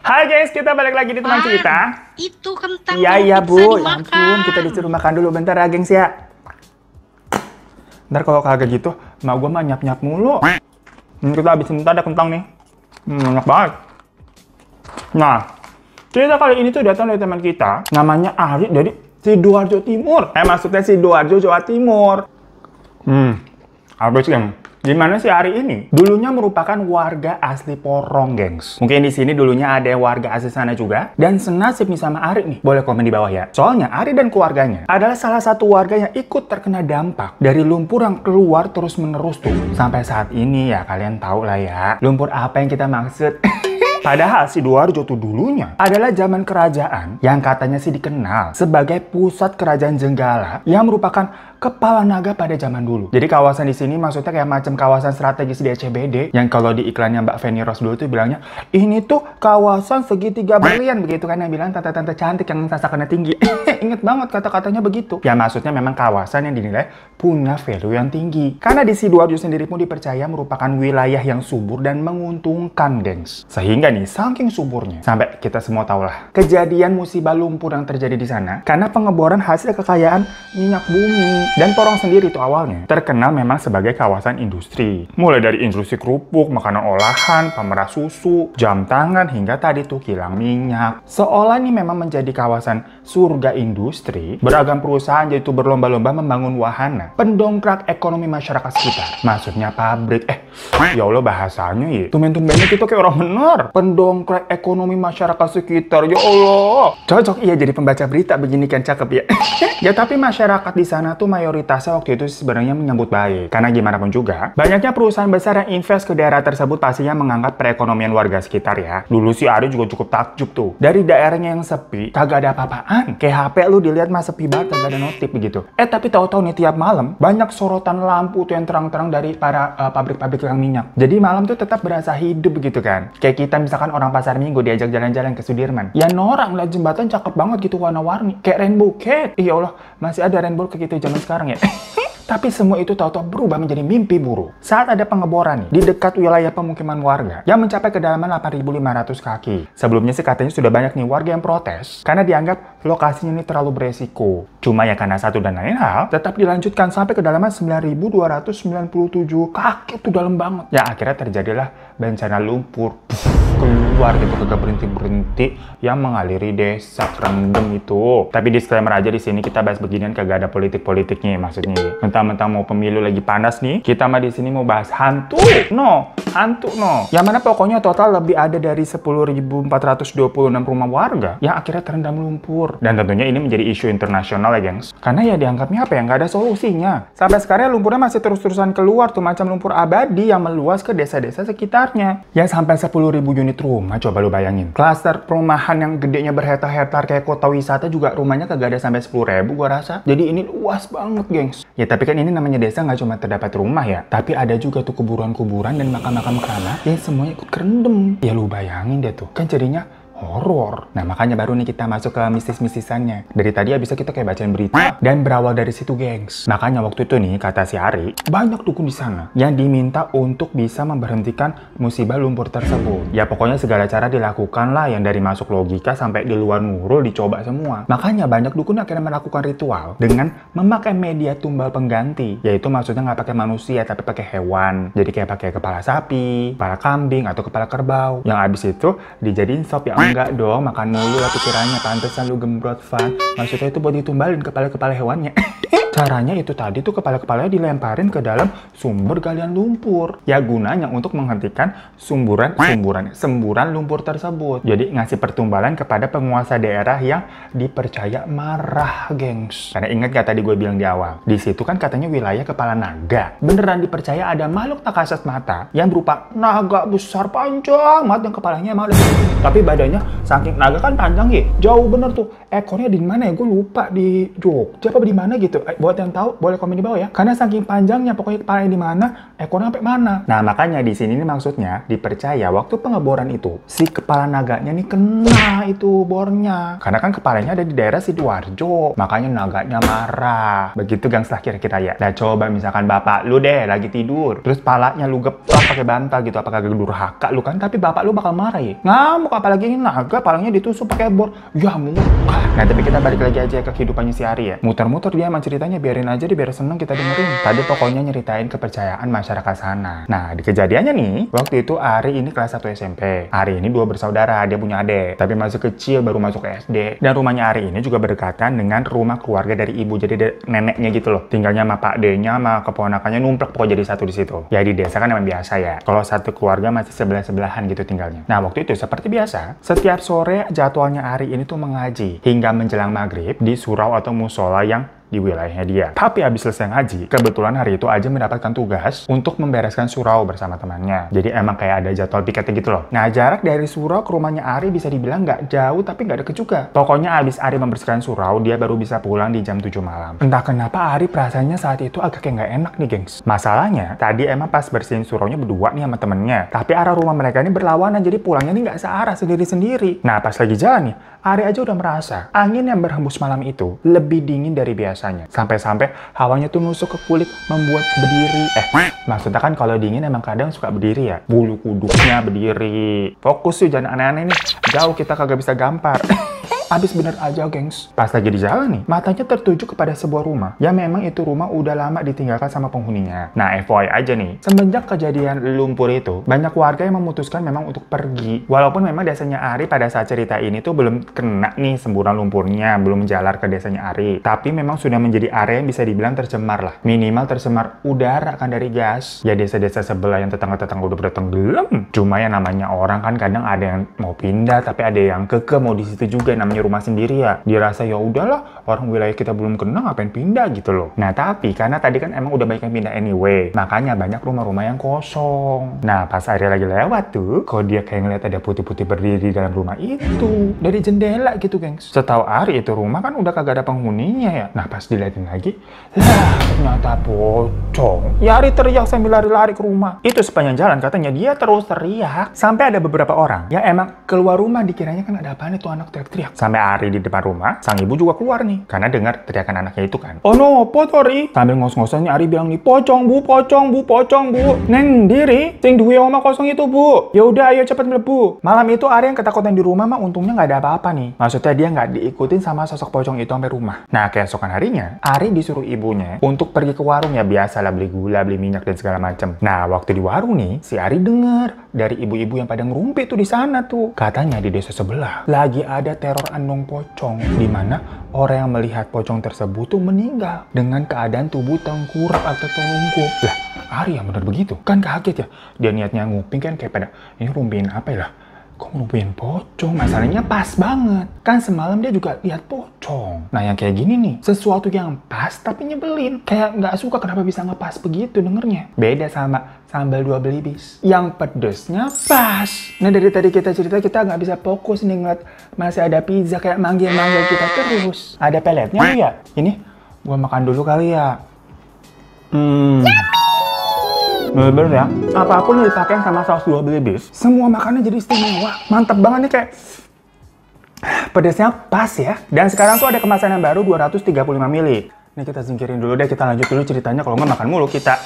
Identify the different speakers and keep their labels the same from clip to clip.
Speaker 1: Hai guys, kita balik lagi di teman cerita.
Speaker 2: Itu kentang
Speaker 1: Iya
Speaker 2: bisa
Speaker 1: bu, ya
Speaker 2: dimakan.
Speaker 1: ampun, kita disuruh makan dulu bentar ya gengs ya. Ntar kalau kagak gitu, mak gue mah nyap-nyap mulu. Kita habisin bentar ada kentang nih. Enak banget. Nah, cerita kali ini tuh datang dari teman kita, namanya Ari dari Sidoarjo Timur. Maksudnya Sidoarjo, Jawa Timur. Habis geng. Gimana sih Ari ini? Dulunya merupakan warga asli Porong, gengs. Mungkin di sini dulunya ada warga asli sana juga. Dan senasib nih sama Ari nih. Boleh komen di bawah ya. Soalnya Ari dan keluarganya adalah salah satu warga yang ikut terkena dampak dari lumpur yang keluar terus-menerus tuh. Sampai saat ini ya kalian tahu lah ya. Lumpur apa yang kita maksud? Padahal Sidoarjo tuh dulunya adalah zaman kerajaan yang katanya sih dikenal sebagai pusat kerajaan Jenggala yang merupakan kepala naga pada zaman dulu. Jadi kawasan di sini maksudnya kayak macam kawasan strategis di ECBD yang kalau di iklannya Mbak Feni Rose dulu tuh bilangnya ini tuh kawasan segitiga berlian begitu kan yang bilang tante-tante cantik yang sasakannya tinggi. Ingat banget kata-katanya begitu. Ya maksudnya memang kawasan yang dinilai punya value yang tinggi. Karena di Sidoarjo sendiri pun dipercaya merupakan wilayah yang subur dan menguntungkan, gengs. Sehingga nih saking suburnya sampai kita semua tahu lah kejadian musibah lumpur yang terjadi di sana karena pengeboran hasil kekayaan minyak bumi. Dan Porong sendiri itu awalnya terkenal memang sebagai kawasan industri. Mulai dari industri kerupuk, makanan olahan, pemerah susu, jam tangan, hingga tadi tuh kilang minyak. Seolah ini memang menjadi kawasan surga industri, beragam perusahaan yaitu berlomba-lomba membangun wahana pendongkrak ekonomi masyarakat sekitar. Maksudnya pabrik. Ya Allah bahasanya ya. Tumben-tumbennya kita kayak orang bener. Pendongkrak ekonomi masyarakat sekitar. Ya Allah. Cocok iya jadi pembaca berita begini kan cakep ya. Ya tapi masyarakat di sana tuh mayoritasnya waktu itu sebenarnya menyambut baik. Karena gimana pun juga, banyaknya perusahaan besar yang invest ke daerah tersebut pastinya mengangkat perekonomian warga sekitar ya. Dulu si Ari juga cukup takjub tuh. Dari daerahnya yang sepi, kagak ada apa-apaan. Kayak HP lu dilihat mah sepi banget, kagak ada notif begitu. Tapi tahu-tahu nih tiap malam, banyak sorotan lampu tuh yang terang-terang dari para pabrik-pabrik kilang minyak. Jadi malam tuh tetap berasa hidup begitu kan. Kayak kita misalkan orang pasar Minggu diajak jalan-jalan ke Sudirman. Ya norak ngeliat jembatan cakep banget gitu warna-warni. Kayak rainbow cake. Iya Allah, masih ada rainbow cake gitu zaman sekarang ya. Tapi semua itu tahu-tahu berubah menjadi mimpi buruk. Saat ada pengeboran nih, di dekat wilayah pemukiman warga yang mencapai kedalaman 8.500 kaki. Sebelumnya sih katanya sudah banyak nih warga yang protes karena dianggap lokasinya ini terlalu beresiko. Cuma ya karena satu dan lain hal, tetap dilanjutkan sampai kedalaman 9.297 kaki itu dalam banget. Ya akhirnya terjadilah bencana lumpur. Keluar gitu kagak berhenti yang mengaliri desa kerendam itu. Tapi disclaimer aja di sini kita bahas beginian kagak ada politik-politiknya maksudnya. Mentang-mentang mau pemilu lagi panas nih, kita mah di sini mau bahas hantu. Hantu. Yang mana pokoknya total lebih ada dari 10.426 rumah warga yang akhirnya terendam lumpur. Dan tentunya ini menjadi isu internasional ya, gengs. Karena ya dianggapnya apa ya nggak ada solusinya. Sampai sekarang lumpurnya masih terus-terusan keluar tuh macam lumpur abadi yang meluas ke desa-desa sekitarnya. Ya sampai 10.000 unit rumah, coba lu bayangin. Klaster perumahan yang gedenya berhektar-hektar kayak kota wisata juga rumahnya kagak ada sampai 10.000 gua rasa. Jadi ini luas banget, gengs. Ya tapi kan ini namanya desa nggak cuma terdapat rumah ya, tapi ada juga tuh kuburan-kuburan dan makam-makam keramat yang semuanya ikut kerendam. Ya lu bayangin deh tuh, kan jadinya horor. Nah makanya baru nih kita masuk ke mistis-mistisannya. Dari tadi ya bisa kita kayak bacain berita dan berawal dari situ, gengs. Makanya waktu itu nih kata si Ari, banyak dukun di sana yang diminta untuk bisa memberhentikan musibah lumpur tersebut. Ya pokoknya segala cara dilakukan lah yang dari masuk logika sampai di luar nurul dicoba semua. Makanya banyak dukun akhirnya melakukan ritual dengan memakai media tumbal pengganti. Yaitu maksudnya nggak pakai manusia tapi pakai hewan. Jadi kayak pakai kepala sapi, kepala kambing atau kepala kerbau. Yang abis itu dijadiin sop yang enggak dong, makan mulu lah pikirannya, pantesan lu gembrot fan. Maksudnya itu buat ditumbalin kepala-kepala hewannya. Caranya itu tadi tuh kepala-kepalanya dilemparin ke dalam sumber galian lumpur. Ya gunanya untuk menghentikan semburan lumpur tersebut. Jadi ngasih pertumbalan kepada penguasa daerah yang dipercaya marah, gengs. Karena ingat gak tadi gue bilang di awal, di situ kan katanya wilayah kepala naga. Beneran dipercaya ada makhluk tak kasat mata yang berupa naga besar panjang banget yang kepalanya emang tapi badannya saking naga kan panjang ya, jauh bener tuh. Ekornya di mana ya? Gue lupa, di Jogja apa di mana gitu. buat yang tahu boleh komen di bawah ya. Karena saking panjangnya, pokoknya kepalanya di mana, ekornya sampai mana. Nah, makanya di sini nih maksudnya dipercaya waktu pengeboran itu si kepala naganya nih kena itu bornya. Karena kan kepalanya ada di daerah Sidoarjo. Makanya naganya marah. Begitu gengs lah kira-kira ya. Nah, coba misalkan bapak lu deh lagi tidur, terus palanya lu geplak pakai bantal gitu, apakah durhaka lu kan? Tapi bapak lu bakal marah ya. Ngamuk, apalagi ini naga palanya ditusuk pakai bor. Ya muka. Nah, tapi kita balik lagi aja ke kehidupannya si Ari ya. Muter-muter dia emang ceritanya, biarin aja deh, biar seneng kita dengerin. Tadi pokoknya nyeritain kepercayaan masyarakat sana. Nah, di kejadiannya nih, waktu itu Ari ini kelas 1 SMP. Ari ini 2 bersaudara, dia punya adik, tapi masih kecil, baru masuk SD. Dan rumahnya Ari ini juga berdekatan dengan rumah keluarga dari ibu, jadi neneknya gitu loh. Tinggalnya sama Pak D-nya, sama keponakannya numplek pokoknya jadi satu di situ. Ya di desa kan emang biasa ya. Kalau satu keluarga masih sebelah-sebelahan gitu tinggalnya. Nah, waktu itu seperti biasa, setiap sore jadwalnya Ari ini tuh mengaji hingga menjelang maghrib di surau atau musola yang di wilayahnya dia. Tapi habis selesai ngaji, kebetulan hari itu aja mendapatkan tugas untuk membereskan surau bersama temannya. Jadi emang kayak ada jadwal piketnya gitu loh. Nah, jarak dari surau ke rumahnya Ari bisa dibilang nggak jauh tapi nggak deket juga. Pokoknya habis Ari membersihkan surau, dia baru bisa pulang di jam 7 malam. Entah kenapa Ari perasaannya saat itu agak kayak nggak enak nih, gengs. Masalahnya, tadi emang pas bersihin suraunya berdua nih sama temennya. Tapi arah rumah mereka ini berlawanan, jadi pulangnya nih nggak searah, sendiri-sendiri. Nah, pas lagi jalan nih, Ari aja udah merasa angin yang berhembus malam itu lebih dingin dari biasanya. Sampai-sampai hawanya tuh nusuk ke kulit, membuat berdiri. Maksudnya kan kalau dingin emang kadang suka berdiri ya. Bulu kuduknya berdiri. Fokus sih, jangan aneh-aneh nih. Jauh kita kagak bisa gampar. Abis bener aja, gengs. Pas lagi di jalan nih, matanya tertuju kepada sebuah rumah. Ya memang itu rumah udah lama ditinggalkan sama penghuninya. Nah, FYI aja nih, semenjak kejadian lumpur itu, banyak warga yang memutuskan memang untuk pergi. Walaupun memang desanya Ari pada saat cerita ini tuh belum kena nih semburan lumpurnya, belum menjalar ke desanya Ari. Tapi memang sudah menjadi area yang bisa dibilang tercemar lah. Minimal tercemar udara kan dari gas. Ya desa-desa sebelah yang tetangga-tetangga udah pada tenggelam. Cuma ya namanya orang kan kadang ada yang mau pindah, tapi ada yang keke mau di situ juga, namanya rumah sendiri ya. Dia rasa ya udahlah, orang wilayah kita belum kena, ngapain pindah gitu loh. Nah, tapi karena tadi kan emang udah banyak yang pindah anyway, makanya banyak rumah-rumah yang kosong. Nah, pas Ari lagi lewat tuh, kok dia kayak ngeliat ada putih-putih berdiri di dalam rumah itu dari jendela gitu, gengs. Setahu Ari itu rumah kan udah kagak ada penghuninya ya. Nah, pas dilihatin lagi, lah ternyata pocong. Ya Ari teriak sambil lari-lari ke rumah. Itu sepanjang jalan katanya dia terus teriak sampai ada beberapa orang ya emang keluar rumah, dikiranya kan ada apaan itu anak teriak-teriak. Sampai Ari di depan rumah, sang ibu juga keluar nih karena dengar teriakan anaknya itu kan. Oh no, potori. Sambil ngos-ngosannya Ari bilang nih, pocong bu, pocong bu, pocong bu. Neng diri, sing duwe omah kosong itu bu. Ya udah ayo cepet mlebu. Malam itu Ari yang ketakutan di rumah mah untungnya nggak ada apa-apa nih. Maksudnya dia nggak diikutin sama sosok pocong itu sampai rumah. Nah, keesokan harinya, Ari disuruh ibunya untuk pergi ke warung ya, biasalah beli gula, beli minyak dan segala macam. Nah, waktu di warung nih, si Ari dengar dari ibu-ibu yang pada ngerumpi tuh di sana tuh. Katanya di desa sebelah lagi ada teror andong pocong, di mana orang yang melihat pocong tersebut tuh meninggal dengan keadaan tubuh tengkurap atau telungkup. Lah, Ari yang bener begitu? Kan kaget ya. Dia niatnya nguping kan kayak pada, ini rumpiin apa ya lah? Kok ngerumpiin pocong? Masalahnya pas banget. Kan semalam dia juga lihat pocong. Nah, yang kayak gini nih, sesuatu yang pas tapi nyebelin. Kayak nggak suka kenapa bisa ngepas begitu dengernya. Beda sama sambal 2 belibis. Yang pedesnya pas. Nah, dari tadi kita cerita, kita nggak bisa fokus nih ngeliat masih ada pizza kayak manggil-manggil kita terus. Ada peletnya ya? Ini, gua makan dulu kali ya. Bener ya, apapun yang dipakai sama saus 2 belibis, semua makanan jadi istimewa. Mantap banget nih, kayak pedasnya pas ya. Dan sekarang tuh ada kemasan yang baru 235 ml. Ini kita singkirin dulu deh, kita lanjut dulu ceritanya, kalau nggak makan mulu kita.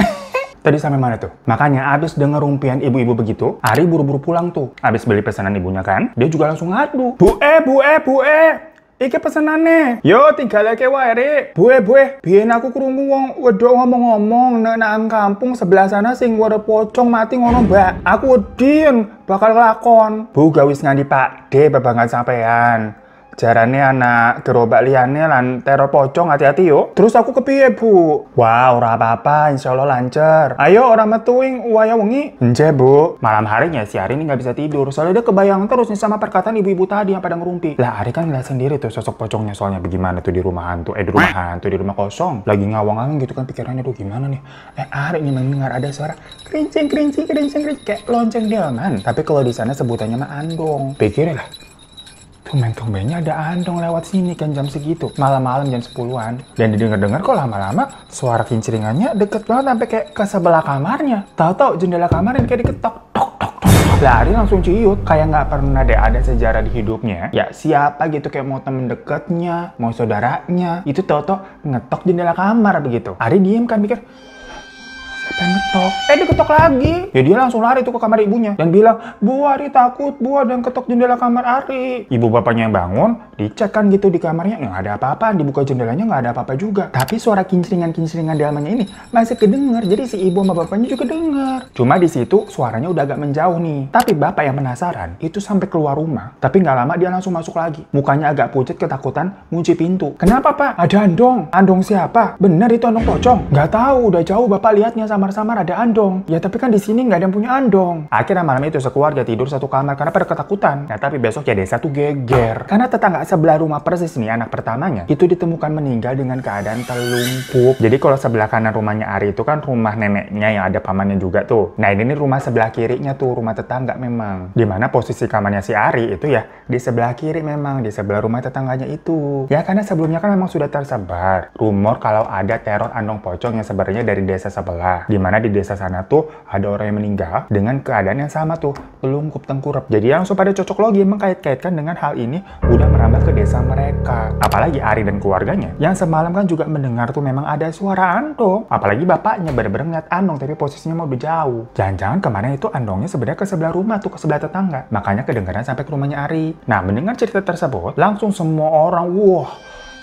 Speaker 1: Tadi sampai mana tuh? Makanya abis denger rumpian ibu-ibu begitu, Ari buru-buru pulang tuh. Abis beli pesanan ibunya kan, dia juga langsung ngadu. Bu e, iki pesenane. Yo, tinggal lagi wae, Rik. Bue, biyen aku krungu wong wedok ngomong-ngomong nang kampung sebelah sana sing ada pocong mati ngono, Mbak. Aku wedin bakal lakon. Bu gawis nganti Pak D babangan sampean. Jarane anak gerobak liyane lan teror pocong, hati-hati yo. Terus aku kepiye, Bu? Wah, ora apa-apa, insyaallah lancar. Ayo orang metuing waya wengi. Nje, Bu. Malam harinya si Ari ini nggak bisa tidur, soalnya dia kebayang terus nih sama perkataan ibu-ibu tadi yang pada ngerumpi. Lah, Ari kan ngeliat sendiri tuh sosok pocongnya, soalnya bagaimana tuh di rumah hantu, di rumah hantu, di rumah kosong. Lagi ngawang-ngawang gitu kan pikirannya, tuh gimana nih? Ari ini mendengar ada suara krincing, kayak lonceng delman. Tapi kalau di sana sebutannya mah andong. Pikirnya lah. tumben-tumbennya ada andong lewat sini kan jam segitu. Malam-malam jam 10-an. Dan didengar-dengar kok lama-lama suara kincringannya deket banget sampai kayak ke sebelah kamarnya. Tahu-tahu jendela kamarnya kayak diketok. Tok, tok, tok. Lah Ari langsung ciut. Kayak nggak pernah deh ada sejarah di hidupnya. Ya siapa gitu kayak mau temen deketnya, mau saudaranya. Itu tahu-tahu ngetok jendela kamar begitu. Ari diem kan mikir, siapa yang ngetok? Diketok lagi. Ya dia langsung lari tuh ke kamar ibunya dan bilang, Bu Ari takut, Bu ada yang ketok jendela kamar Ari. Ibu bapaknya yang bangun, dicek kan gitu di kamarnya, nggak ada apa-apa, dibuka jendelanya nggak ada apa-apa juga. Tapi suara kincringan-kincringan di dalamnya ini masih kedenger, jadi si ibu sama bapaknya juga denger. Cuma di situ suaranya udah agak menjauh nih. Tapi bapak yang penasaran, itu sampai keluar rumah, tapi nggak lama dia langsung masuk lagi. Mukanya agak pucat ketakutan, ngunci pintu. Kenapa Pak? Ada andong. Andong siapa? Bener itu andong pocong. Nggak tahu, udah jauh bapak lihatnya samar-samar ada andong. Ya tapi kan di sini nggak ada yang punya andong. Akhirnya malam itu sekeluarga tidur satu kamar karena pada ketakutan. Nah tapi besok ya desa tuh geger. Karena tetangga sebelah rumah persis nih anak pertamanya itu ditemukan meninggal dengan keadaan telungkup. Jadi kalau sebelah kanan rumahnya Ari itu kan rumah neneknya yang ada pamannya juga tuh. Nah ini nih rumah sebelah kirinya tuh rumah tetangga memang. Dimana posisi kamarnya si Ari itu ya di sebelah kiri memang di sebelah rumah tetangganya itu. Ya karena sebelumnya kan memang sudah tersebar rumor kalau ada teror andong pocong yang sebenarnya dari desa sebelah. Dimana di desa sana tuh ada orang yang meninggal dengan keadaan yang sama tuh, telungkup tengkurap. Jadi langsung pada cocok logi mengkait-kaitkan dengan hal ini udah merambah ke desa mereka. Apalagi Ari dan keluarganya yang semalam kan juga mendengar tuh memang ada suara andong. Apalagi bapaknya bener-bener ngeliat andong tapi posisinya mau jauh. Jangan-jangan kemarin itu andongnya sebenarnya ke sebelah rumah tuh, ke sebelah tetangga. Makanya kedengaran sampai ke rumahnya Ari. Nah mendengar cerita tersebut langsung semua orang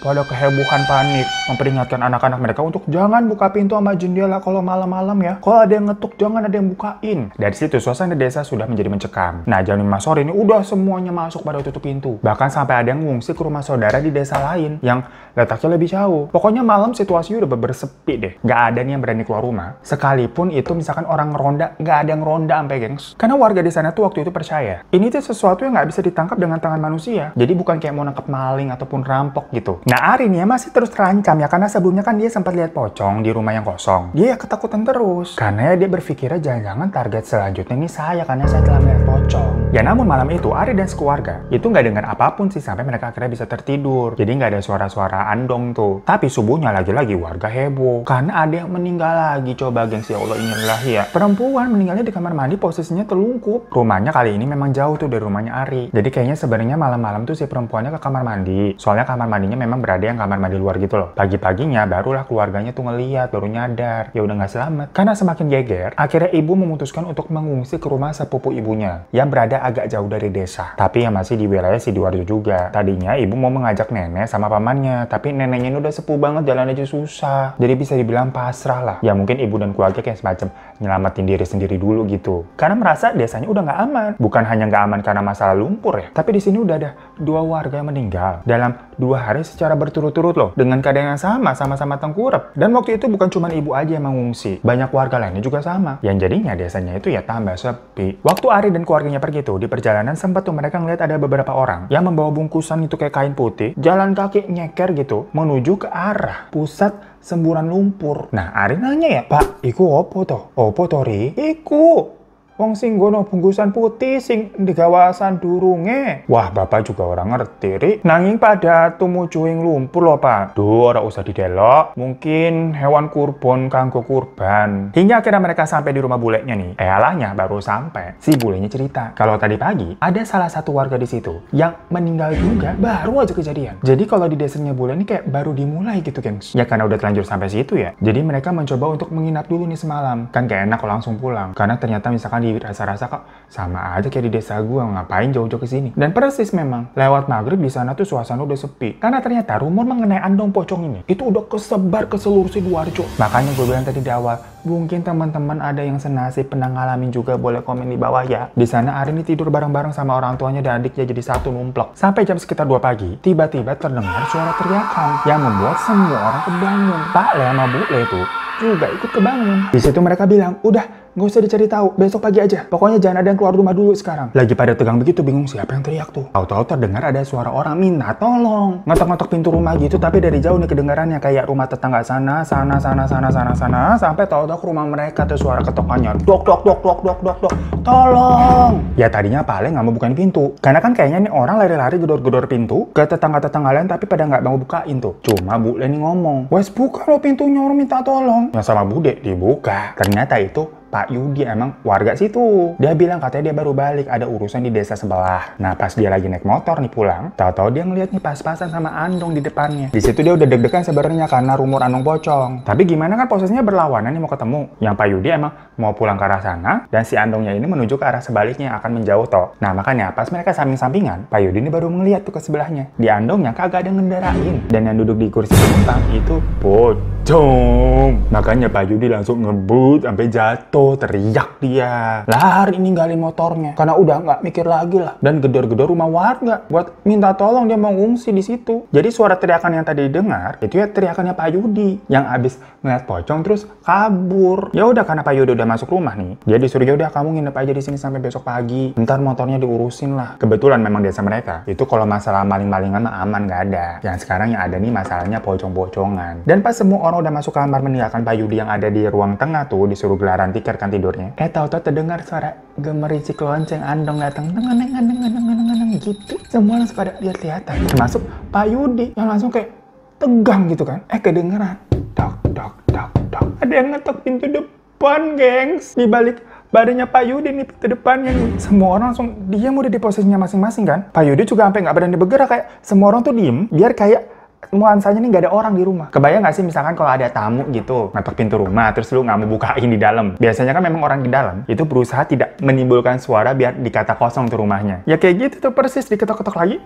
Speaker 1: pada kehebohan panik memperingatkan anak-anak mereka untuk jangan buka pintu sama jendela kalau malam-malam ya. Kalau ada yang ngetuk jangan ada yang bukain. Dari situ suasana desa sudah menjadi mencekam. Nah jam 5 sore ini udah semuanya masuk pada tutup pintu. Bahkan sampai ada yang ngungsi ke rumah saudara di desa lain yang letaknya lebih jauh. Pokoknya malam situasinya udah bersepi deh. Nggak ada nih yang berani keluar rumah. Sekalipun itu misalkan orang ngeronda, nggak ada yang ngeronda sampai gengs. Karena warga di sana tuh waktu itu percaya ini tuh sesuatu yang nggak bisa ditangkap dengan tangan manusia. Jadi bukan kayak mau nangkep maling ataupun rampok gitu. Nah Ari nih masih terus terancam ya karena sebelumnya kan dia sempat lihat pocong di rumah yang kosong. Dia ya ketakutan terus karena dia berpikirnya jangan-jangan target selanjutnya ini saya karena saya telah melihat pocong. Ya namun malam itu Ari dan sekeluarga itu nggak dengar apapun sih sampai mereka akhirnya bisa tertidur. Jadi nggak ada suara-suara andong tuh. Tapi subuhnya lagi-lagi warga heboh karena ada yang meninggal lagi. Coba gengs ya Allah inilah ya. Perempuan meninggalnya di kamar mandi posisinya telungkup. Rumahnya kali ini memang jauh tuh dari rumahnya Ari. Jadi kayaknya sebenarnya malam-malam tuh si perempuannya ke kamar mandi. Soalnya kamar mandinya memang berada yang kamar mandi luar gitu loh. Pagi-paginya barulah keluarganya tuh ngeliat, baru nyadar. Ya udah nggak selamat. Karena semakin geger, akhirnya ibu memutuskan untuk mengungsi ke rumah sepupu ibunya yang berada agak jauh dari desa. Tapi yang masih di wilayah Sidoarjo juga. Tadinya ibu mau mengajak nenek sama pamannya, tapi neneknya ini udah sepuh banget, jalan aja susah. Jadi bisa dibilang pasrah lah. Ya mungkin ibu dan keluarga kayak semacam nyelamatin diri sendiri dulu gitu. Karena merasa desanya udah nggak aman. Bukan hanya nggak aman karena masalah lumpur ya, tapi di sini udah ada 2 warga yang meninggal dalam 2 hari secara berturut-turut loh, dengan keadaan yang sama-sama tengkurap. Dan waktu itu bukan cuma ibu aja yang mengungsi, banyak warga lainnya juga sama. Yang jadinya desanya itu ya tambah sepi. Waktu Ari dan keluarganya pergi tuh, di perjalanan sempat tuh mereka ngeliat ada beberapa orang yang membawa bungkusan itu kayak kain putih, jalan kaki nyeker gitu, menuju ke arah pusat semburan lumpur. Nah Ari nanya ya, Pak, iku opo toh? Opo tori? Iku wong sing gono bungkusan putih sing di kawasan durunge. Wah, bapak juga orang ngerti, Ri. Nanging pada tumuju ing lumpur loh, Pak. Duh, ora usah didelok. Mungkin hewan kurban kanggo kurban. Hingga akhirnya mereka sampai di rumah bulenya nih. Alahnya baru sampai. Si bulenya cerita kalau tadi pagi ada salah satu warga di situ yang meninggal juga. Baru aja kejadian. Jadi kalau di desanya bule ini kayak baru dimulai gitu, gengs. Ya karena udah terlanjur sampai situ ya. Jadi mereka mencoba untuk menginap dulu nih semalam. Kan kayak enak kalau langsung pulang. Karena ternyata misalkan rasa-rasa kok sama aja kayak di desa gua, ngapain jauh-jauh ke sini. Dan persis memang lewat maghrib di sana tuh suasana udah sepi karena ternyata rumor mengenai andong pocong ini itu udah kesebar ke seluruh Sidoarjo. Makanya gue bilang tadi di awal, mungkin teman-teman ada yang senasib pernah ngalamin juga, boleh komen di bawah ya. Di sana Ari ini tidur bareng-bareng sama orang tuanya dan adiknya jadi satu numplok. Sampai jam sekitar 2 pagi tiba-tiba terdengar suara teriakan yang membuat semua orang kebangun. Pak Le sama Bu Le tuh juga ikut kebangun. Di situ mereka bilang, udah nggak usah dicari tahu, besok pagi aja. Pokoknya jangan ada yang keluar rumah dulu sekarang. Lagi pada tegang begitu, bingung siapa yang teriak tuh. Tahu-tahu terdengar ada suara orang minta tolong. Ngetok-ngetok pintu rumah gitu, tapi dari jauh nih kedengarannya kayak rumah tetangga sana, sampai tahu-tahu ke rumah mereka tuh suara ketokannya. Dok, tolong. Ya tadinya paling nggak mau bukain pintu. Karena kan kayaknya nih orang lari-lari gedor-gedor pintu ke tetangga-tetangga lain, tapi pada nggak mau bukain tuh. Cuma Bu Leni ngomong, wes buka lo pintunya, orang minta tolong. Yang sama Bude dibuka. Ternyata itu Pak Yudi emang warga situ. Dia bilang katanya dia baru balik, ada urusan di desa sebelah. Nah pas dia lagi naik motor nih pulang, tahu-tahu dia ngeliat nih pas-pasan sama Andong di depannya. Di situ dia udah deg-degan sebenarnya karena rumor Andong pocong. Tapi gimana kan posisinya berlawanan nih mau ketemu. Yang Pak Yudi emang mau pulang ke arah sana, dan si Andongnya ini menuju ke arah sebaliknya yang akan menjauh toh. Nah makanya pas mereka samping-sampingan, Pak Yudi ini baru ngeliat tuh ke sebelahnya. Di Andongnya kagak ada ngendarain, dan yang duduk di kursi penumpang itu pocong. Makanya Pak Yudi langsung ngebut sampai jatuh. Teriak dia, lari ninggalin motornya karena udah nggak mikir lagi lah, dan gedor-gedor rumah warga buat minta tolong, dia mau ngungsi di situ. Jadi suara teriakan yang tadi dengar itu ya teriakannya Pak Yudi yang abis ngeliat pocong terus kabur. Ya udah karena Pak Yudi udah masuk rumah nih, dia disuruh ya udah kamu nginep aja di sini sampai besok pagi, ntar motornya diurusin lah. Kebetulan memang desa mereka itu kalau masalah maling-malingan mah aman, nggak ada. Yang sekarang yang ada nih masalahnya pocong-pocongan. Dan pas semua orang udah masuk kamar meninggalkan Pak Yudi yang ada di ruang tengah tuh, disuruh gelaran tiket kan tidurnya. Tahu-tahu terdengar suara gemericik lonceng Andong datang, tenang gitu. Semua langsung pada lihat-lihatan, termasuk Pak Yudi yang langsung kayak tegang gitu kan. Kedengeran dok. Ada yang ngetok pintu depan, gengs. Di balik badannya Pak Yudi nih, pintu depannya nih. Semua orang langsung diam udah di posisinya masing-masing kan. Pak Yudi juga sampai nggak berani bergerak, kayak semua orang tuh diem biar kayak nuansanya nih nggak ada orang di rumah. Kebayang nggak sih misalkan kalau ada tamu gitu ngetok pintu rumah terus lu nggak mau bukain di dalam. Biasanya kan memang orang di dalam itu berusaha tidak menimbulkan suara biar dikata kosong tuh rumahnya. Ya kayak gitu tuh persis, diketok-ketok lagi.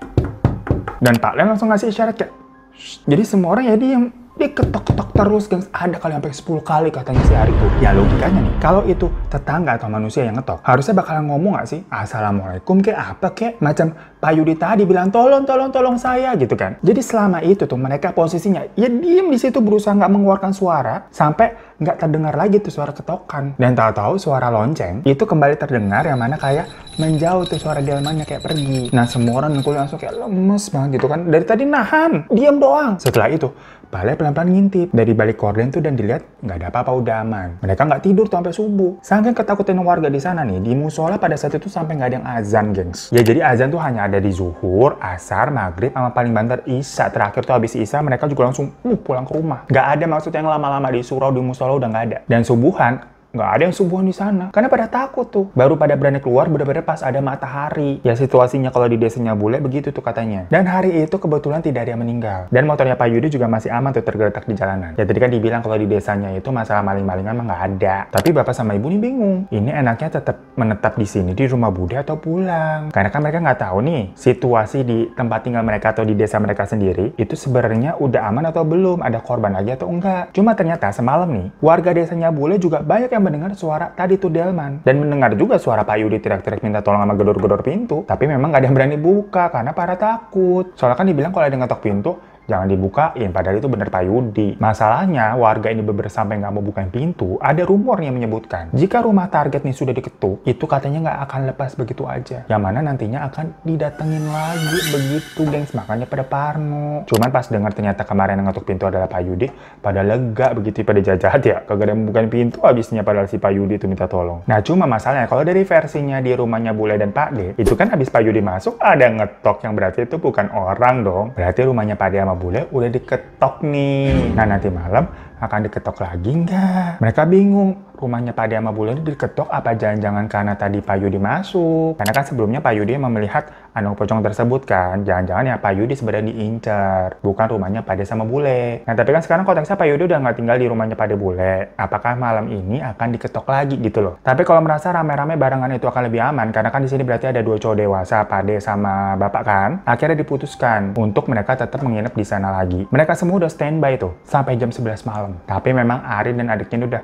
Speaker 1: Dan Pak Len langsung ngasih isyarat kayak shh. Jadi semua orang ya diem. Dia ketok-ketok terus, gengs. Ada kali sampai 10 kali katanya si hari itu. Ya logikanya nih, kalau itu tetangga atau manusia yang ngetok, harusnya bakalan ngomong nggak sih? Assalamualaikum kayak apa kayak? Macam Pak Yudi tadi bilang tolong saya gitu kan. Jadi selama itu tuh mereka posisinya ya diem di situ berusaha nggak mengeluarkan suara sampai nggak terdengar lagi tuh suara ketokan. Dan tahu-tahu suara lonceng itu kembali terdengar yang mana kayak menjauh tuh suara delmannya kayak pergi. Nah semua orang langsung kayak lemes banget gitu kan. Dari tadi nahan, diam doang. Setelah itu Balai pelan-pelan ngintip dari balik gorden tuh dan dilihat nggak ada apa-apa, udah aman. Mereka nggak tidur tuh sampai subuh. Saking ketakutan warga di sana nih, di musola pada saat itu sampai nggak ada yang azan, gengs. Ya jadi azan tuh hanya ada di zuhur, asar, maghrib, sama paling banter isya. Terakhir tuh habis isya mereka juga langsung pulang ke rumah. Nggak ada maksud yang lama-lama di surau, di musola udah nggak ada. Dan subuhan nggak ada yang subuhan di sana karena pada takut tuh. Baru pada berani keluar bener-bener pas ada matahari. Ya situasinya kalau di desanya bule begitu tuh katanya. Dan hari itu kebetulan tidak ada yang meninggal. Dan motornya Pak Yudi juga masih aman tuh tergeletak di jalanan. Ya tadi kan dibilang kalau di desanya itu masalah maling-malingan mah nggak ada. Tapi bapak sama ibu nih bingung. Ini enaknya tetap menetap di sini di rumah bude atau pulang? Karena kan mereka nggak tahu nih situasi di tempat tinggal mereka atau di desa mereka sendiri itu sebenarnya udah aman atau belum, ada korban lagi atau enggak. Cuma ternyata semalam nih warga desanya bule juga banyak yang mendengar suara tadi tuh delman. Dan mendengar juga suara Pak Yudi teriak-teriak minta tolong sama gedor-gedor pintu. Tapi memang gak ada yang berani buka karena para takut. Soalnya kan dibilang kalau ada yang ngetok pintu, jangan dibukain, padahal itu bener Pak Yudi. Masalahnya, warga ini beber sampai nggak mau bukain pintu, ada rumor yang menyebutkan, jika rumah target nih sudah diketuk, itu katanya nggak akan lepas begitu aja. Yang mana nantinya akan didatengin lagi begitu, gengs. Makanya pada parno. Cuman pas dengar ternyata kemarin yang ngetuk pintu adalah Pak Yudi, pada lega begitu, pada jahat ya. Kagak ada yang bukain pintu habisnya padahal si Pak Yudi itu minta tolong. Nah, cuma masalahnya, kalau dari versinya di rumahnya Bule dan Pak D, itu kan habis Pak Yudi masuk, ada yang ngetok, yang berarti itu bukan orang dong. Berarti rumahnya Pak D sama Bule udah diketok nih. Nah nanti malam akan diketok lagi nggak? Mereka bingung. Rumahnya Pak D sama Bule ini diketok apa jangan-jangan karena tadi Pak Yudi masuk? Karena kan sebelumnya Pak Yudi emang melihat Andong pocong tersebut kan. Jangan-jangan ya Pak Yudi sebenarnya diincar, bukan rumahnya Pak D sama Bule. Nah tapi kan sekarang konteksnya Pak Yudi udah nggak tinggal di rumahnya Pak D Bule. Apakah malam ini akan diketok lagi gitu loh? Tapi kalau merasa rame-rame barengan itu akan lebih aman, karena kan di sini berarti ada dua cowok dewasa, Pak D sama Bapak kan. Akhirnya diputuskan untuk mereka tetap menginap di sana lagi. Mereka semua udah standby tuh sampai jam 11 malam. Tapi memang Ari dan adiknya udah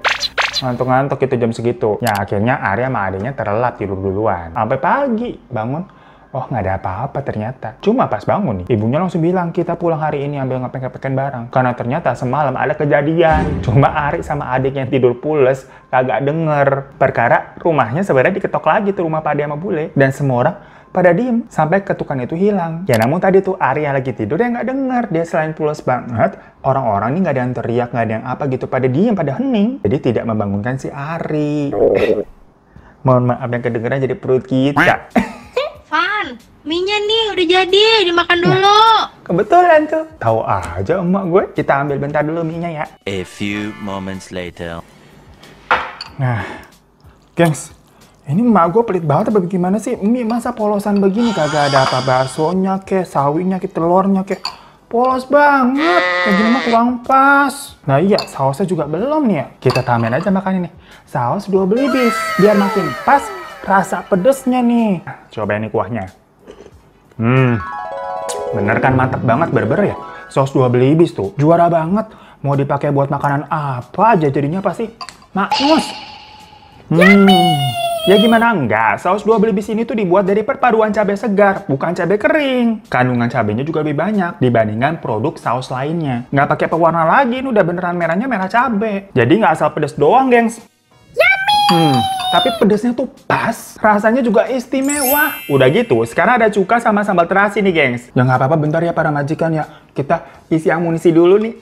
Speaker 1: ngantuk-ngantuk itu jam segitu. Ya akhirnya Ari sama adiknya terlelap tidur duluan. Sampai pagi bangun Oh, nggak ada apa-apa ternyata. Cuma pas bangun nih, ibunya langsung bilang, kita pulang hari ini ambil ngepek-ngepekin barang. Karena ternyata semalam ada kejadian. Cuma Ari sama adiknya tidur pules, kagak denger. Perkara rumahnya sebenarnya diketok lagi tuh rumah Pak Ade sama Bule. Dan semua orang pada diem sampai ketukan itu hilang. Ya namun tadi tuh Ari yang lagi tidur dia nggak denger. Dia selain pules banget, orang-orang ini nggak ada yang teriak, nggak ada yang apa gitu. Pada diem, pada hening. Jadi tidak membangunkan si Ari. Mohon maaf yang kedengeran jadi perut kita.
Speaker 2: Van, mie-nya nih udah jadi, dimakan dulu.
Speaker 1: Kebetulan tuh. Tahu aja emak gue. Kita ambil bentar dulu mie-nya ya.
Speaker 3: A few moments later.
Speaker 1: Nah, gengs, ini emak gue pelit banget apa gimana sih? Mie masa polosan begini, kagak ada apa baksonya kek, sawinya kek, telurnya kek. Polos banget, kayak gini mah kurang pas. Nah iya, sausnya juga belum nih ya. Kita tambahin aja makan ini. Saus 2 belibis, biar makin pas rasa pedesnya nih. Coba ini kuahnya. Bener kan mantep banget, berber ya. Saus 2 belibis tuh, juara banget. Mau dipakai buat makanan apa aja jadinya pasti maknyus. Ya gimana enggak, saus 2 belibis ini tuh dibuat dari perpaduan cabai segar, bukan cabai kering. Kandungan cabainya juga lebih banyak dibandingkan produk saus lainnya. Nggak pakai pewarna lagi, ini udah beneran merahnya merah cabai. Jadi nggak asal pedes doang, gengs. Yummy! Tapi pedesnya tuh pas, rasanya juga istimewa. Udah gitu, sekarang ada cuka sama sambal terasi nih, gengs. Ya nggak apa-apa, bentar ya para majikan ya. Kita isi amunisi dulu nih.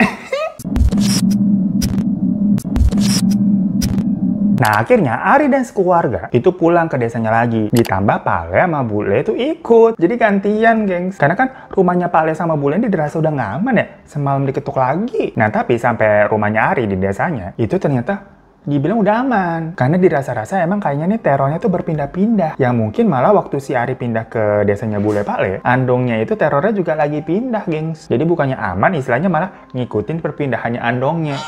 Speaker 1: Nah akhirnya Ari dan sekeluarga itu pulang ke desanya lagi. Ditambah Pale sama Bule itu ikut. Jadi gantian gengs. Karena kan rumahnya Pale sama Bule ini dirasa udah nggak aman ya. Semalam diketuk lagi. Nah tapi sampai rumahnya Ari di desanya itu ternyata dibilang udah aman. Karena dirasa-rasa emang kayaknya nih terornya tuh berpindah-pindah. Yang mungkin malah waktu si Ari pindah ke desanya Bule Pale, Andongnya itu terornya juga lagi pindah gengs. Jadi bukannya aman, istilahnya malah ngikutin perpindahannya Andongnya.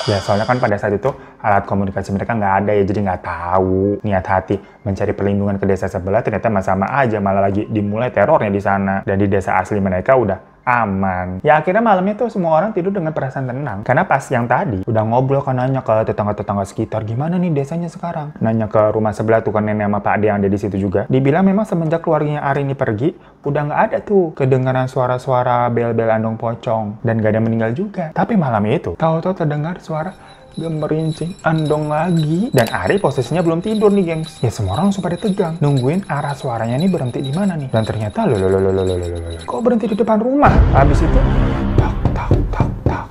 Speaker 1: Ya soalnya kan pada saat itu alat komunikasi mereka nggak ada ya, jadi nggak tahu niat hati mencari perlindungan ke desa sebelah, ternyata sama aja malah lagi dimulai terornya di sana. Dan di desa asli mereka udah aman. Ya akhirnya malamnya tuh semua orang tidur dengan perasaan tenang. Karena pas yang tadi udah ngobrol kan, nanya ke tetangga-tetangga sekitar gimana nih desanya sekarang. Nanya ke rumah sebelah tuh kan nenek sama Pak Ade yang ada di situ juga. Dibilang memang semenjak keluarganya Ari ini pergi, udah nggak ada tuh kedengaran suara-suara bel-bel andong pocong. Dan gak ada meninggal juga. Tapi malam itu tahu-tahu terdengar suara gemerincing andong lagi. Dan Ari posisinya belum tidur nih gengs. Ya semua orang langsung pada tegang nungguin arah suaranya nih berhenti di mana nih. Dan ternyata kok berhenti di depan rumah. Habis itu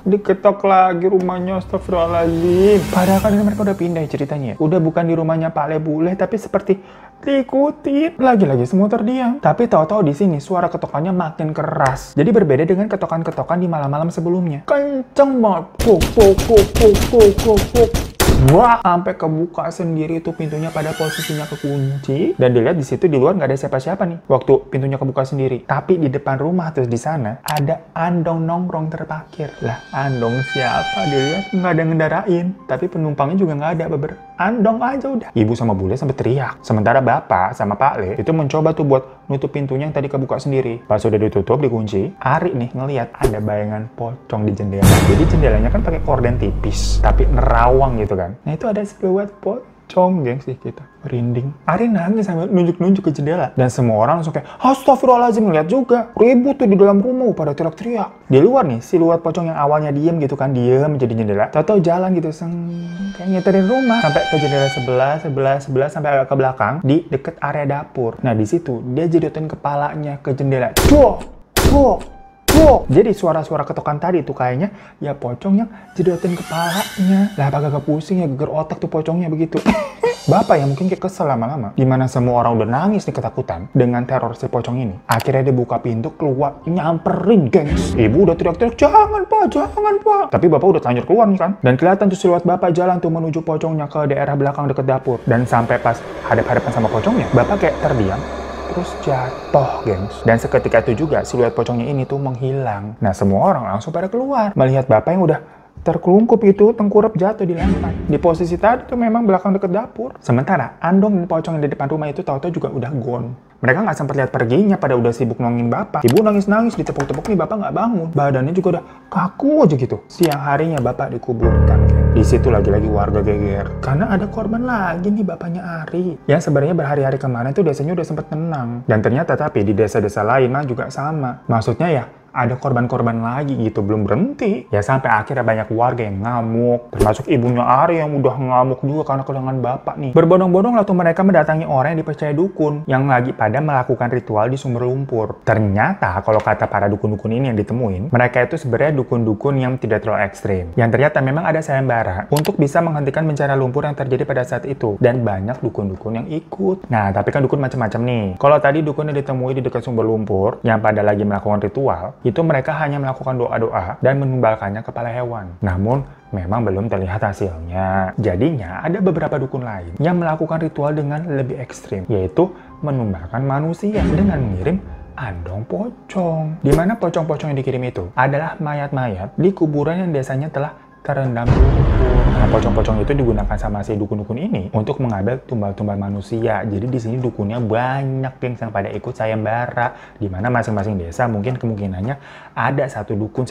Speaker 1: diketok lagi rumahnya, astagfirullahaladzim. Padahal kan mereka udah pindah ceritanya ya. Udah bukan di rumahnya Pak Le Bule, tapi seperti diikutin. Lagi-lagi semua terdiam. Tapi tahu-tahu di sini suara ketokannya makin keras. Jadi berbeda dengan ketokan-ketokan di malam-malam sebelumnya. Kenceng banget. Wah, sampai kebuka sendiri tuh pintunya pada posisinya kekunci. Dan dilihat di situ di luar nggak ada siapa-siapa nih waktu pintunya kebuka sendiri. Tapi di depan rumah terus di sana ada andong nongkrong terparkir. Lah, andong siapa? Dilihat nggak ada ngendarain, tapi penumpangnya juga nggak ada, beber. Andong aja udah. Ibu sama Bule sampai teriak. Sementara bapak sama Pak Le itu mencoba tuh buat nutup pintunya yang tadi kebuka sendiri. Pas udah ditutup, dikunci, Ari nih ngelihat ada bayangan pocong di jendela. Jadi jendelanya kan pakai korden tipis, tapi nerawang gitu kan. Nah itu ada siluet pocong, gengs, sih kita merinding. Ari nangis sambil nunjuk-nunjuk ke jendela. Dan semua orang langsung kayak, astagfirullahaladzim, ngeliat juga. Ribut tuh di dalam rumah, pada teriak-teriak. Di luar nih, siluet pocong yang awalnya diem gitu kan, diem jadi jendela. Tahu-tahu jalan gitu, kayak nyeterin rumah. Sampai ke jendela sebelah, sampai agak ke belakang, di deket area dapur. Nah di situ dia jedotin kepalanya ke jendela. Jadi suara-suara ketokan tadi tuh kayaknya ya pocong yang jedotin kepalanya. Lah agak pusing ya, geger otak tuh pocongnya begitu. Bapak yang mungkin kayak kesel lama-lama. Dimana semua orang udah nangis nih ketakutan dengan teror si pocong ini. Akhirnya dia buka pintu keluar, nyamperin gengs. Ibu udah teriak-teriak, jangan pak. Tapi bapak udah telanjur keluar nih kan. Dan kelihatan tuh siluet bapak jalan tuh menuju pocongnya ke daerah belakang deket dapur. Dan sampai pas hadap-hadapan sama pocongnya, bapak kayak terdiam. Terus jatuh, gengs. Dan seketika itu juga siluet pocongnya ini tuh menghilang. Nah semua orang langsung pada keluar melihat bapak yang udah terkelungkup itu tengkurap jatuh di lantai. Di posisi tadi tuh memang belakang deket dapur. Sementara andong dan pocong yang di depan rumah itu tahu-tahu juga udah gone. Mereka nggak sempat lihat perginya, pada udah sibuk nongin bapak. Ibu nangis-nangis ditepuk-tepuk nih, bapak nggak bangun. Badannya juga udah kaku aja gitu. Siang harinya bapak dikuburkan, gengs. Di situ lagi-lagi warga geger. Karena ada korban lagi nih bapaknya Ari. Yang sebenarnya berhari-hari kemarin tuh desanya udah sempet tenang. Dan ternyata tapi di desa-desa lain mah juga sama. Maksudnya ya, ada korban-korban lagi gitu, belum berhenti. Ya sampai akhirnya banyak warga yang ngamuk, termasuk ibunya Ari yang udah ngamuk juga karena kehilangan bapak nih. Berbondong-bondong lah tuh mereka mendatangi orang yang dipercaya dukun, yang lagi pada melakukan ritual di sumber lumpur. Ternyata kalau kata para dukun-dukun ini yang ditemuin, mereka itu sebenarnya dukun-dukun yang tidak terlalu ekstrim. Yang ternyata memang ada sayembara untuk bisa menghentikan bencana lumpur yang terjadi pada saat itu. Dan banyak dukun-dukun yang ikut. Nah, tapi kan dukun macam-macam nih. Kalau tadi dukun yang ditemui di dekat sumber lumpur, yang pada lagi melakukan ritual, itu mereka hanya melakukan doa-doa dan menumbalkannya kepala hewan. Namun, memang belum terlihat hasilnya. Jadinya, ada beberapa dukun lain yang melakukan ritual dengan lebih ekstrim, yaitu menumbalkan manusia dengan mengirim andong pocong. Di mana pocong-pocong yang dikirim itu adalah mayat-mayat di kuburan yang biasanya telah terendam lumpur. Nah, pocong-pocong itu digunakan sama si dukun-dukun ini untuk mengambil tumbal-tumbal manusia. Jadi di sini dukunnya banyak, gengs, yang pada ikut sayembara. Di mana masing-masing desa mungkin kemungkinannya ada satu dukun.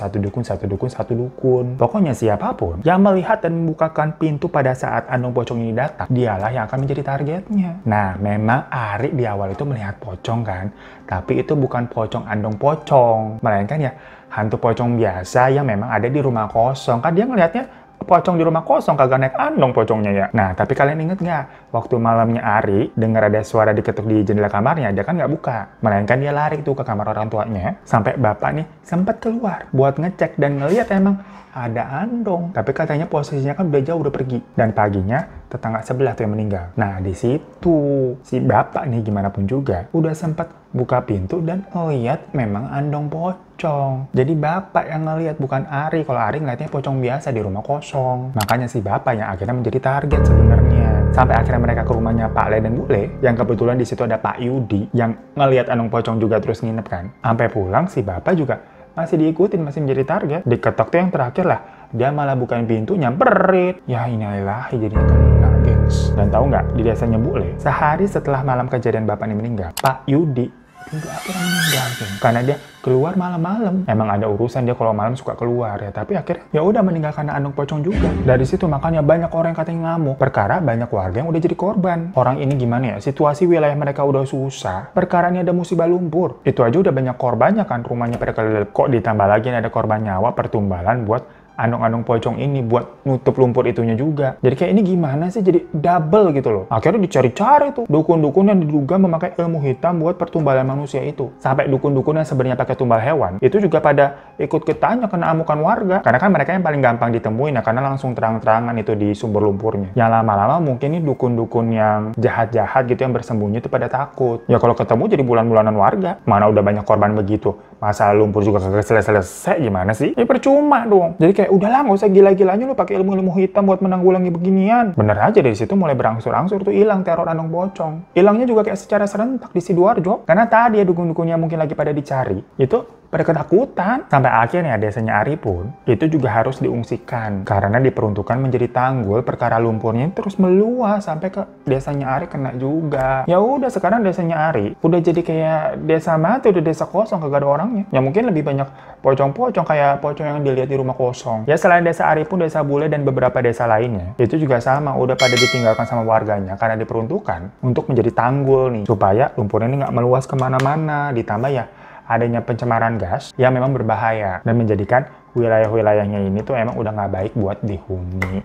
Speaker 1: Pokoknya siapapun yang melihat dan membukakan pintu pada saat andong pocong ini datang, dialah yang akan menjadi targetnya. Nah, memang Ari di awal itu melihat pocong kan, tapi itu bukan pocong andong pocong, melainkan ya hantu pocong biasa yang memang ada di rumah kosong. Kan dia ngelihatnya pocong di rumah kosong, kagak naik andong pocongnya ya. Nah, tapi kalian inget nggak? Waktu malamnya Ari dengar ada suara diketuk di jendela kamarnya, dia kan nggak buka. Melainkan dia lari tuh ke kamar orang tuanya. Sampai bapak nih sempat keluar buat ngecek dan ngelihat emang ada andong. Tapi katanya posisinya kan udah jauh, udah pergi. Dan paginya tetangga sebelah tuh yang meninggal. Nah, di situ si bapak nih gimana pun juga udah sempat buka pintu dan ngeliat memang andong pocong. Jadi bapak yang ngeliat, bukan Ari. Kalau Ari ngeliatnya pocong biasa di rumah kosong. Makanya si bapak yang akhirnya menjadi target sebenarnya. Sampai akhirnya mereka ke rumahnya Pak Le dan Bu Le, yang kebetulan di situ ada Pak Yudi yang ngeliat andong pocong juga terus nginep kan. Sampai pulang si bapak juga masih diikutin, masih menjadi target. Diketok tuh yang terakhir lah, dia malah bukain pintu, nyamperin. Ya innalillahi, jadinya kena, gengs. Dan tahu nggak, di desanya Bu Le, sehari setelah malam kejadian bapak ini meninggal, Pak Yudi itu akhirnya meninggal, geng. Karena dia keluar malam-malam. Emang ada urusan dia kalau malam suka keluar ya, tapi akhirnya ya udah meninggal karena andong pocong juga. Dari situ makanya banyak orang yang katanya ngamuk. Perkara banyak warga yang udah jadi korban. Orang ini gimana ya, situasi wilayah mereka udah susah. Perkara ini ada musibah lumpur. Itu aja udah banyak korbannya kan, rumahnya pada kelelep. Kok ditambah lagi ada korban nyawa, pertumbalan buat andong-andong pocong ini buat nutup lumpur itunya juga. Jadi kayak ini gimana sih, jadi double gitu loh. Akhirnya dicari-cari tuh dukun-dukun yang diduga memakai ilmu hitam buat pertumbalan manusia itu. Sampai dukun-dukun yang sebenarnya pakai tumbal hewan itu juga pada ikut ketanya, kena amukan warga. Karena kan mereka yang paling gampang ditemuin ya, karena langsung terang-terangan itu di sumber lumpurnya. Yang lama-lama mungkin ini dukun-dukun yang jahat-jahat gitu yang bersembunyi itu pada takut. Ya kalau ketemu jadi bulan-bulanan warga. Mana udah banyak korban begitu. Masalah lumpur juga kagak selesai-selesai, gimana sih? Ini percuma dong. Jadi kayak udahlah, nggak usah gila-gilanya lu pakai ilmu-ilmu hitam buat menanggulangi beginian. Bener aja dari situ mulai berangsur-angsur tuh hilang teror andong pocong. Hilangnya juga kayak secara serentak di Sidoarjo. Karena tadi ya dukun-dukunnya mungkin lagi pada dicari. Itu pada ketakutan. Sampai akhirnya desanya Ari pun itu juga harus diungsikan. Karena diperuntukkan menjadi tanggul, perkara lumpurnya terus meluas sampai ke desanya Ari kena juga. Ya udah, sekarang desanya Ari udah jadi kayak desa mati, udah desa kosong, kagak ada orangnya. Ya mungkin lebih banyak pocong-pocong kayak pocong yang dilihat di rumah kosong. Ya selain desa Ari pun desa Bule dan beberapa desa lainnya itu juga sama, udah pada ditinggalkan sama warganya karena diperuntukkan untuk menjadi tanggul nih, supaya lumpurnya ini nggak meluas kemana-mana. Ditambah ya adanya pencemaran gas yang memang berbahaya dan menjadikan wilayah-wilayahnya ini tuh emang udah nggak baik buat dihuni.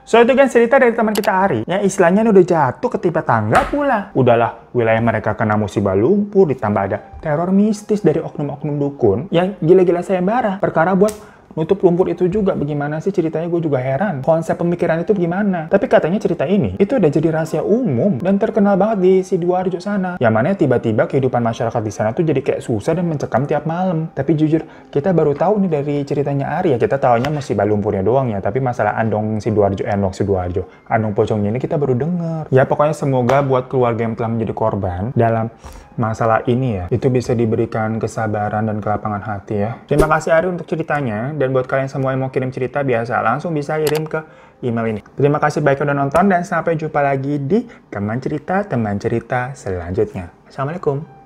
Speaker 1: So itu kan cerita dari teman kita Ari, yang istilahnya udah jatuh ketimpa tangga pula. Udahlah, wilayah mereka kena musibah lumpur, ditambah ada teror mistis dari oknum-oknum dukun yang gila-gila sayembara. Perkara buat nutup lumpur itu juga. Bagaimana sih ceritanya, gue juga heran. Konsep pemikiran itu gimana? Tapi katanya cerita ini itu udah jadi rahasia umum dan terkenal banget di Sidoarjo sana. Yang mana tiba-tiba kehidupan masyarakat di sana tuh jadi kayak susah dan mencekam tiap malam. Tapi jujur, kita baru tahu nih dari ceritanya Ari ya. Kita taunya musibah lumpurnya doang ya. Tapi masalah andong Sidoarjo, andong pocongnya ini kita baru denger. Ya pokoknya semoga buat keluarga yang telah menjadi korban dalam masalah ini ya, itu bisa diberikan kesabaran dan kelapangan hati ya. Terima kasih Ari untuk ceritanya. Dan buat kalian semua yang mau kirim cerita, biasa langsung bisa kirim ke email ini. Terima kasih banyak udah nonton dan sampai jumpa lagi di teman cerita selanjutnya. Assalamualaikum.